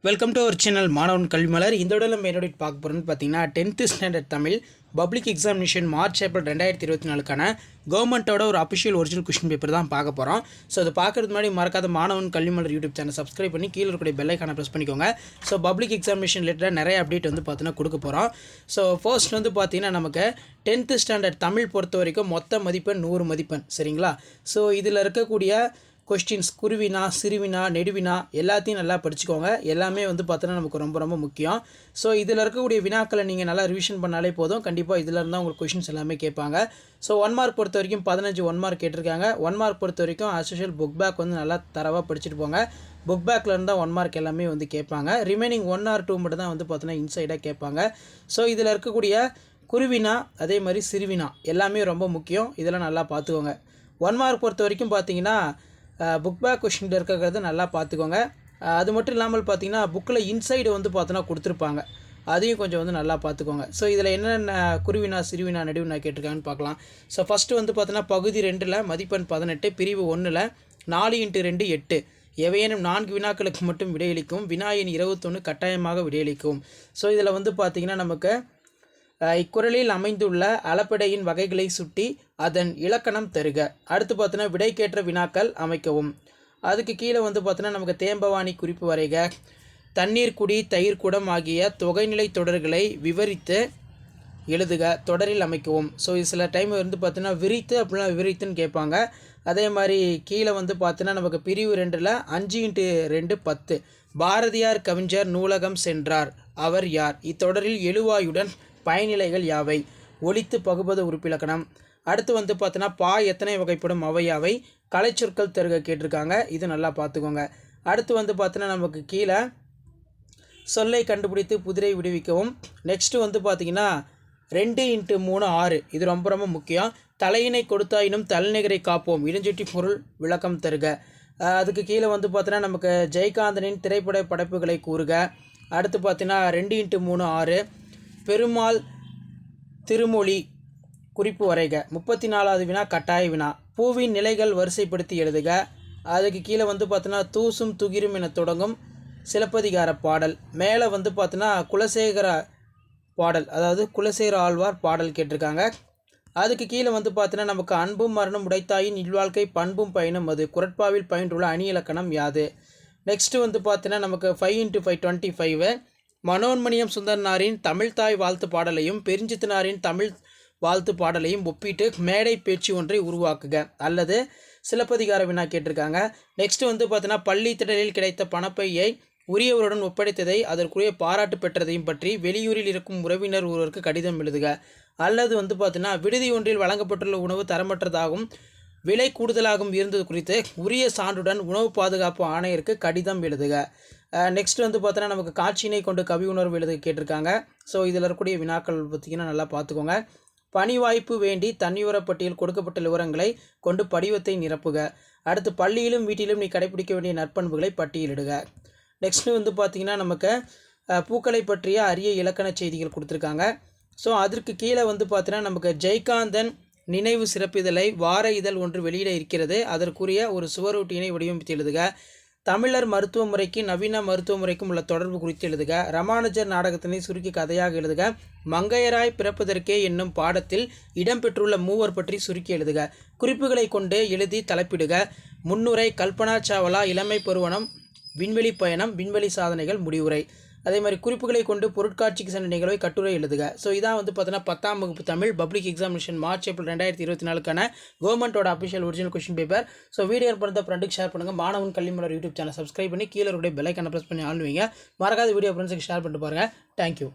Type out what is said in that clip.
Welcome to our channel மாணவன் கல்வி மலர். இந்த விட நம்ம என்னோட பார்க்க போகிறோம்னு பார்த்தீங்கன்னா 10th standard Tamil public examination March April 2024க்கான கவர்மெண்ட்டோட ஒரு அஃபிஷியல் ஒரிஜினல் கொஸ்டின் பேப்பர் தான் பார்க்க போகிறோம். ஸோ அதை பார்க்கறது முன்னாடி மறக்காத மாணவன் கல்வி மலர் யூடியூப் சேனல் சப்ஸ்கிரைப் பண்ணி கீழே இருக்கக்கூடிய பெல் ஐக்கானை ப்ரெஸ் பண்ணிக்கோங்க. ஸோ பப்ளிக் எக்ஸாமினேஷன் ரிலேட்டடாக நிறைய அப்டேட் வந்து பார்த்தீங்கன்னா கொடுக்க போகிறோம். ஸோ ஃபர்ஸ்ட் வந்து பார்த்தீங்கன்னா நமக்கு 10th ஸ்டாண்டர்ட் தமிழ் பொறுத்த வரைக்கும் மொத்த மதிப்பெண் 100 மதிப்பெண், சரிங்களா? ஸோ இதில் இருக்கக்கூடிய கொஸ்டின்ஸ் குருவினா சிறுவினா நெடுவினா எல்லாத்தையும் நல்லா படிச்சுக்கோங்க. எல்லாமே வந்து பார்த்தோன்னா நமக்கு ரொம்ப ரொம்ப முக்கியம். ஸோ இதில் இருக்கக்கூடிய வினாக்களை நீங்கள் நல்லா ரிவிஷன் பண்ணாலே போதும். கண்டிப்பாக இதில் இருந்தால் உங்களுக்கு கொஸ்டின்ஸ் எல்லாமே கேட்பாங்க. ஸோ 1 மார்க் பொறுத்த வரைக்கும் 15 1 மார்க் கேட்டிருக்காங்க. 1 மார்க் பொறுத்த வரைக்கும் அஸ்யூஷுவல் புக் பேக் வந்து நல்லா தரவாக படிச்சுட்டு போங்க. புக் பேக்கில் இருந்தால் 1 மார்க் எல்லாமே வந்து கேட்பாங்க. ரிமைனிங் 1 or 2 மட்டும் தான் வந்து பார்த்தோன்னா இன்சைடாக கேட்பாங்க. ஸோ இதில் இருக்கக்கூடிய குருவினா அதே மாதிரி சிறுவினா எல்லாமே ரொம்ப முக்கியம். இதெல்லாம் நல்லா பார்த்துக்கோங்க. 1 மார்க் பொறுத்த வரைக்கும் பார்த்தீங்கன்னா புக் பேக் கொஷினில் இருக்கிறத நல்லா பார்த்துக்கோங்க. அது மட்டும் இல்லாமல் பார்த்தீங்கன்னா புக்கில் இன்சைடு வந்து பார்த்தோன்னா கொடுத்துருப்பாங்க, அதையும் கொஞ்சம் வந்து நல்லா பார்த்துக்கோங்க. ஸோ இதில் என்னென்ன குருவினா சிறுவினா நடுவினா கேட்டிருக்காங்கன்னு பார்க்கலாம். ஸோ ஃபஸ்ட்டு வந்து பார்த்தோன்னா பகுதி 2ல் மதிப்பெண் 18, பிரிவு 1ல் 4 × 2 8 எவையேனும் 4 வினாக்களுக்கு மட்டும் விடையளிக்கும். வினா எண் 21 கட்டாயமாக விடையளிக்கும். ஸோ இதில் வந்து பார்த்திங்கன்னா நமக்கு இக்குறளில் அமைந்துள்ள அளப்பெடையின் வகைகளை சுட்டி அதன் இலக்கணம் தருக. அடுத்து பார்த்தோன்னா விடைக்கேற்ற வினாக்கள் அமைக்கவும். அதுக்கு கீழே வந்து பார்த்தோன்னா நமக்கு தேம்பவாணி குறிப்பு வரைக, தண்ணீர் குடி தயிர் குடம் ஆகிய தொகைநிலை தொடர்களை விவரித்து எழுதுக, தொடரில் அமைக்கவும். ஸோ இது சில டைம் வந்து பார்த்தோன்னா விரித்து அப்படின்னா விவரித்துன்னு கேட்பாங்க. அதே மாதிரி கீழே வந்து பார்த்தோன்னா நமக்கு பிரிவு 2ல் 5 × 2 10 பாரதியார் கவிஞர் நூலகம் சென்றார், அவர் யார்? இத்தொடரில் எழுவாயுடன் பயனிலைகள் யாவை? ஒலித்து பகுபத உறுப்பிலக்கணம். அடுத்து வந்து பார்த்தோன்னா பா எத்தனை வகைப்படும், அவை யாவை? கலைச்சொற்கள் தருக கேட்டிருக்காங்க. இது நல்லா பார்த்துக்கோங்க. அடுத்து வந்து பார்த்தோன்னா நமக்கு கீழே சொல்லை கண்டுபிடித்து புதிரை விடுவிக்கவும். நெக்ஸ்ட்டு வந்து பார்த்திங்கன்னா 2 × 3 6 இது ரொம்ப ரொம்ப முக்கியம். தலையினை கொடுத்தாயினும் தலைநகரை காப்போம், இளஞ்செட்டி பொருள் விளக்கம் தருக. அதுக்கு கீழே வந்து பார்த்தோன்னா நமக்கு ஜெயகாந்தனின் திரைப்பட படைப்புகளை கூறுக. அடுத்து பார்த்தீங்கன்னா 2 × 3 6 பெருமாள் திருமொழி குறிப்பு வரைக. 34வது வினா கட்டாய வினா. பூவின் நிலைகள் வரிசைப்படுத்தி எழுதுக. அதுக்கு கீழே வந்து பார்த்தோன்னா தூசும் துகிரும் என தொடங்கும் சிலப்பதிகார பாடல். மேலே வந்து பார்த்தோன்னா குலசேகர பாடல், அதாவது குலசேகர ஆழ்வார் பாடல் கேட்டிருக்காங்க. அதுக்கு கீழே வந்து பார்த்தோன்னா நமக்கு அன்பும் மரணம் உடைத்தாயின் இல்வாழ்க்கை பண்பும் பயனும் அது குரட்பாவில் பயின்றுள்ள அணி இலக்கணம் யாது? நெக்ஸ்ட்டு வந்து பார்த்தோன்னா நமக்கு 5 × 5 25 மனோன்மணியம் சுந்தரனாரின் தமிழ்தாய் வாழ்த்து பாடலையும் பெருஞ்சித்தனாரின் தமிழ் வாழ்த்து பாடலையும் ஒப்பிட்டு மேடை பேச்சு ஒன்றை உருவாக்குக. அல்லது சிலப்பதிகார வினா கேட்டிருக்காங்க. நெக்ஸ்ட்டு வந்து பார்த்தீங்கன்னா பள்ளி திடலில் கிடைத்த பணப்பையை உரியவருடன் ஒப்படைத்ததை அதற்குரிய பாராட்டு பெற்றதையும் பற்றி வெளியூரில் இருக்கும் உறவினர் ஒருவருக்கு கடிதம் எழுதுக. அல்லது வந்து பார்த்தீங்கன்னா விடுதி ஒன்றில் வழங்கப்பட்டுள்ள உணவு தரமற்றதாகவும் விலை கூடுதலாகவும் இருந்தது குறித்து உரிய சான்றுடன் உணவு பாதுகாப்பு ஆணையருக்கு கடிதம் எழுதுக. நெக்ஸ்ட் வந்து பார்த்தோன்னா நமக்கு காட்சியினை கொண்டு கவி உணர்வு எழுத கேட்டிருக்காங்க. ஸோ இதில் இருக்கக்கூடிய வினாக்கள் பார்த்திங்கன்னா நல்லா பார்த்துக்கோங்க. பணி வாய்ப்பு வேண்டி தன்னிவரப்பட்டியல் கொடுக்கப்பட்ட விவரங்களை கொண்டு படிவத்தை நிரப்புக. அடுத்து பள்ளியிலும் வீட்டிலும் நீ கடைபிடிக்க வேண்டிய நற்பண்புகளை பட்டியலிடுக. நெக்ஸ்ட்டு வந்து பார்த்திங்கன்னா நமக்கு பூக்களை பற்றிய அரிய இலக்கண செய்திகள் கொடுத்துருக்காங்க. ஸோ அதற்கு கீழே வந்து பார்த்தீங்கன்னா நமக்கு ஜெயகாந்தன் நினைவு சிறப்பிதழை வார இதழ் ஒன்று வெளியிட இருக்கிறது, அதற்குரிய ஒரு சுவரொட்டியினை வடிவமைத்து எழுதுக. தமிழர் மருத்துவ முறைக்கு நவீன மருத்துவ முறைக்கும் உள்ள தொடர்பு குறித்து எழுதுக. ராமானுஜர் நாடகத்தினை சுருக்கி கதையாக எழுதுக. மங்கையராய் பிறப்பதற்கே என்னும் பாடத்தில் இடம்பெற்றுள்ள மூவர் பற்றி சுருக்கி எழுதுக. குறிப்புகளை கொண்டு எழுதி தலைப்பிடுக. முன்னுரை கல்பனா சாவ்லா இளமை பருவனம் விண்வெளி பயணம் விண்வெளி சாதனைகள் முடிவுரை. அதே மாதிரி குறிப்புகளை கொண்டு பொருட்காட்சிக்கு சென்ற நிகழ்வை கட்டுரை எழுதுக. ஸோ இதான் வந்து பார்த்தோன்னா 10ஆம் வகுப்பு Tamil public examination March April 2024க்கான கவர்மெண்ட்டோட official original question paper. So video பண்ணுற ஃப்ரெண்டுக்கு ஷேர் பண்ணுங்கள். மாணவன் கல்வி மலர் யூடியூப் சேனல் சப்ஸ்கிரைப் பண்ணி கீழே இருக்கிற பெல் ஐக்கானை ப்ரெஸ் பண்ணி ஆன் வைங்க. மறக்காத வீடியோ ஃப்ரெண்ட்ஸுக்கு ஷேர் பண்ணிட்டு பாருங்கள். தேங்க்யூ.